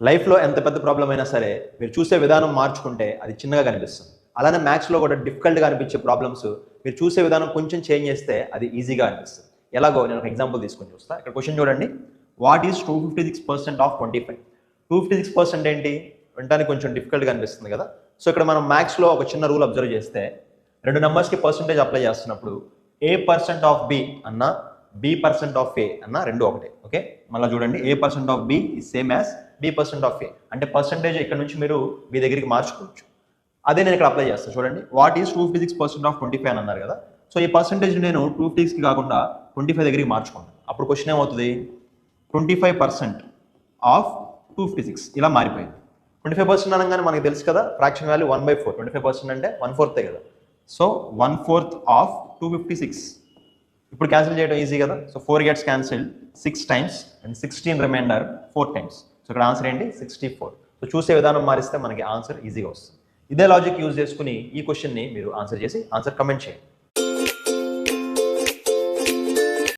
లైఫ్లో ఎంత పెద్ద ప్రాబ్లం అయినా సరే మీరు చూసే విధానం మార్చుకుంటే అది చిన్నగా కనిపిస్తుంది. అలానే మ్యాథ్స్లో కూడా డిఫికల్ట్గా అనిపించే ప్రాబ్లమ్స్ మీరు చూసే విధానం కొంచెం చేంజ్ చేస్తే అది ఈజీగా అనిపిస్తుంది. ఎలాగో నేను ఒక ఎగ్జాంపుల్ తీసుకొని చూస్తాను. ఇక్కడ క్వశ్చన్ చూడండి. What is 256% of 25? 256% ఏంటి? వినడానికి కొంచెం డిఫికల్ట్గా అనిపిస్తుంది కదా. సో ఇక్కడ మనం మ్యాథ్స్లో ఒక చిన్న రూల్ అబ్జర్వ్ చేస్తే రెండు నెంబర్స్కి పర్సంటేజ్ అప్లై చేస్తున్నప్పుడు A% ఆఫ్ B అన్న B% ఆఫ్ A అన్న రెండు ఒకటే. ఓకే, మళ్ళీ చూడండి. A% of B is same as B% of A. అంటే పర్సంటేజ్ ఇక్కడ నుంచి మీరు మీ దగ్గరికి మార్చుకోవచ్చు. అదే నేను ఇక్కడ అప్లై చేస్తాను. చూడండి, వాట్ ఈస్ 256% ఆఫ్ 25 అని అన్నారు కదా. సో ఈ పర్సంటేజ్ నేను 256కి కాకుండా 25 దగ్గరికి మార్చుకుంటాను. అప్పుడు క్వశ్చన్ ఏమవుతుంది? 25% ఆఫ్ 256 ఇలా మారిపోయింది. 25% అనగానే మనకి తెలుసు కదా, ఫ్రాక్షన్ వాల్యూ 1/4. 25% అంటే 1/4 కదా. So 1/4 of 256. ఇప్పుడు క్యాన్సిల్ చేయడం ఈజీ కదా. So 4 gets cancelled 6 times and 16 remainder 4 times. So ఇక్కడ ఆన్సర్ ఏంటి? 64. సో చూసే విధానం మారిస్తే మనకి ఆన్సర్ ఈజీగా వస్తుంది. ఇదే లాజిక్ యూజ్ చేసుకుని ఈ క్వశ్చన్ని మీరు ఆన్సర్ చేసి ఆన్సర్ కమెంట్ చేయండి.